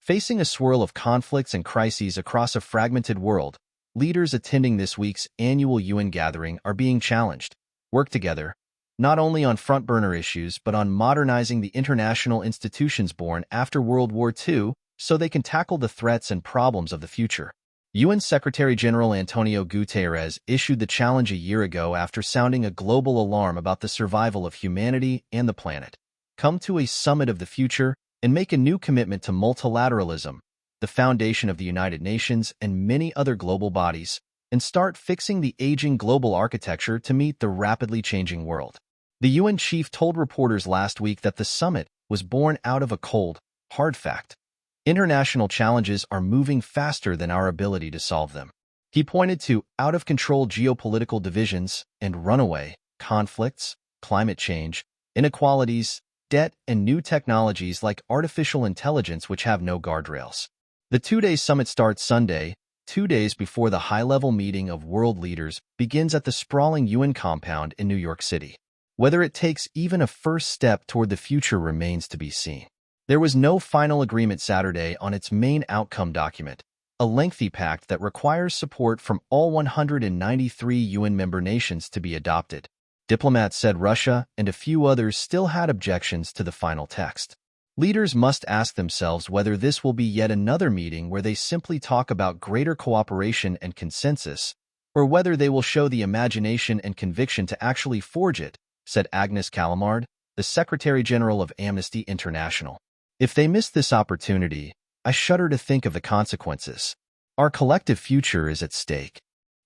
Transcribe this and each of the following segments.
Facing a swirl of conflicts and crises across a fragmented world, leaders attending this week's annual UN gathering are being challenged. Work together, not only on front-burner issues but on modernizing the international institutions born after World War II so they can tackle the threats and problems of the future. UN Secretary-General Antonio Guterres issued the challenge a year ago after sounding a global alarm about the survival of humanity and the planet. Come to a summit of the future and make a new commitment to multilateralism, the foundation of the United Nations and many other global bodies, and start fixing the aging global architecture to meet the rapidly changing world. The UN chief told reporters last week that the summit was born out of a cold, hard fact. International challenges are moving faster than our ability to solve them. He pointed to out-of-control geopolitical divisions and runaway conflicts, climate change, inequalities, debt, and new technologies like artificial intelligence which have no guardrails. The two-day summit starts Sunday, 2 days before the high-level meeting of world leaders begins at the sprawling UN compound in New York City. Whether it takes even a first step toward the future remains to be seen. There was no final agreement Saturday on its main outcome document, a lengthy pact that requires support from all 193 UN member nations to be adopted. Diplomats said Russia and a few others still had objections to the final text. Leaders must ask themselves whether this will be yet another meeting where they simply talk about greater cooperation and consensus, or whether they will show the imagination and conviction to actually forge it, said Agnes Callamard, the Secretary-General of Amnesty International. If they miss this opportunity, I shudder to think of the consequences. Our collective future is at stake.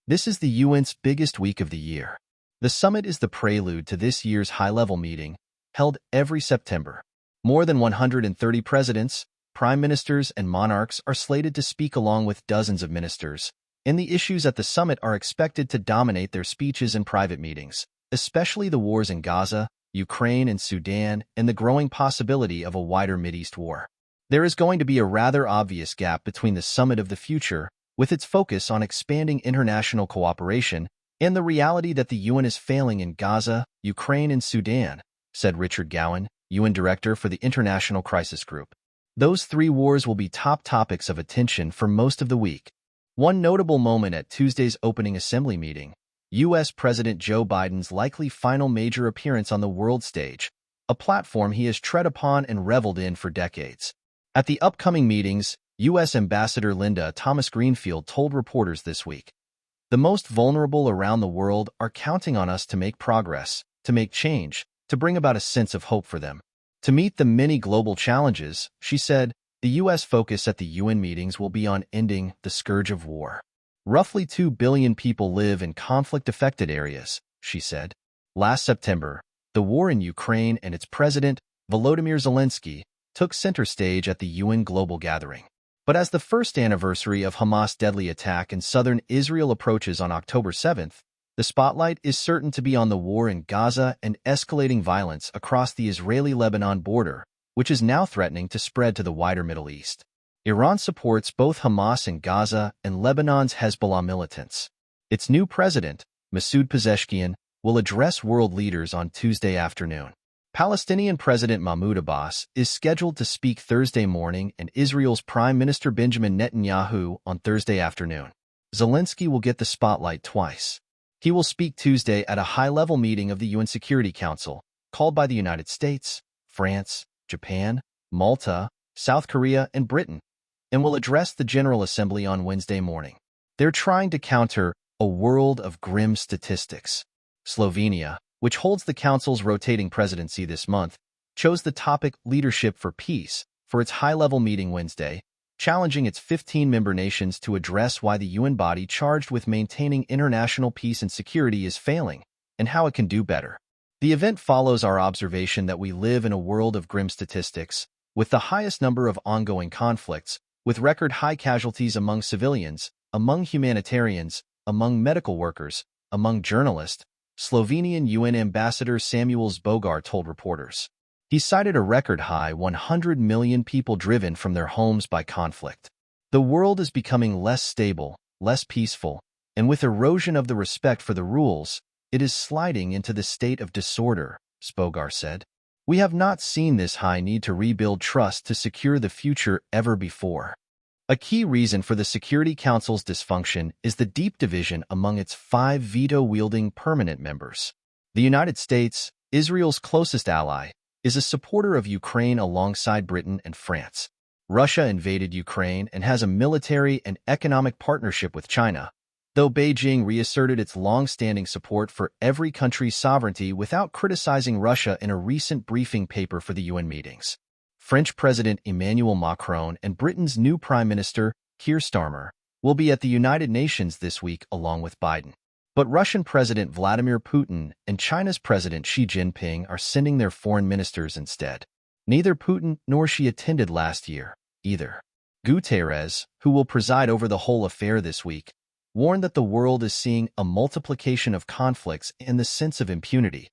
This is the UN's biggest week of the year. The summit is the prelude to this year's high-level meeting, held every September. More than 130 presidents, prime ministers, and monarchs are slated to speak along with dozens of ministers, and the issues at the summit are expected to dominate their speeches and private meetings, especially the wars in Gaza, Ukraine, and Sudan, and the growing possibility of a wider Mideast war. There is going to be a rather obvious gap between the summit of the future, with its focus on expanding international cooperation, and the reality that the UN is failing in Gaza, Ukraine, and Sudan, said Richard Gowan, UN Director for the International Crisis Group. Those three wars will be top topics of attention for most of the week. One notable moment at Tuesday's opening assembly meeting, U.S. President Joe Biden's likely final major appearance on the world stage, a platform he has tread upon and reveled in for decades. At the upcoming meetings, U.S. Ambassador Linda Thomas-Greenfield told reporters this week, "The most vulnerable around the world are counting on us to make progress, to make change, to bring about a sense of hope for them. To meet the many global challenges," she said, the U.S. focus at the UN meetings will be on ending the scourge of war. Roughly 2 billion people live in conflict-affected areas, she said. Last September, the war in Ukraine and its president, Volodymyr Zelensky, took center stage at the UN Global Gathering. But as the first anniversary of Hamas' deadly attack in southern Israel approaches on October 7th, the spotlight is certain to be on the war in Gaza and escalating violence across the Israeli-Lebanon border, which is now threatening to spread to the wider Middle East. Iran supports both Hamas in Gaza and Lebanon's Hezbollah militants. Its new president, Masoud Pezeshkian, will address world leaders on Tuesday afternoon. Palestinian President Mahmoud Abbas is scheduled to speak Thursday morning and Israel's Prime Minister Benjamin Netanyahu on Thursday afternoon. Zelensky will get the spotlight twice. He will speak Tuesday at a high-level meeting of the UN Security Council, called by the United States, France, Japan, Malta, South Korea, and Britain, and will address the General Assembly on Wednesday morning. They're trying to counter a world of grim statistics. Slovenia, which holds the Council's rotating presidency this month, chose the topic Leadership for Peace for its high-level meeting Wednesday, challenging its 15-member nations to address why the UN body charged with maintaining international peace and security is failing, and how it can do better. The event follows our observation that we live in a world of grim statistics, with the highest number of ongoing conflicts, with record-high casualties among civilians, among humanitarians, among medical workers, among journalists, Slovenian UN Ambassador Samuel Bogar told reporters. He cited a record-high 100 million people driven from their homes by conflict. The world is becoming less stable, less peaceful, and with erosion of the respect for the rules, it is sliding into the state of disorder, Bogar said. We have not seen this high need to rebuild trust to secure the future ever before. A key reason for the Security Council's dysfunction is the deep division among its 5 veto-wielding permanent members. The United States, Israel's closest ally, is a supporter of Ukraine alongside Britain and France. Russia invaded Ukraine and has a military and economic partnership with China, though Beijing reasserted its long-standing support for every country's sovereignty without criticizing Russia in a recent briefing paper for the UN meetings. French President Emmanuel Macron and Britain's new Prime Minister, Keir Starmer, will be at the United Nations this week along with Biden. But Russian President Vladimir Putin and China's President Xi Jinping are sending their foreign ministers instead. Neither Putin nor Xi attended last year, either. Guterres, who will preside over the whole affair this week, warned that the world is seeing a multiplication of conflicts and the sense of impunity,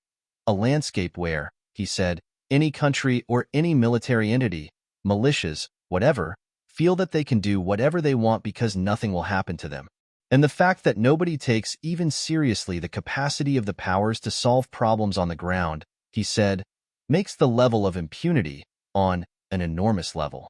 a landscape where, he said, any country or any military entity, militias, whatever, feel that they can do whatever they want because nothing will happen to them. And the fact that nobody takes even seriously the capacity of the powers to solve problems on the ground, he said, makes the level of impunity on an enormous level.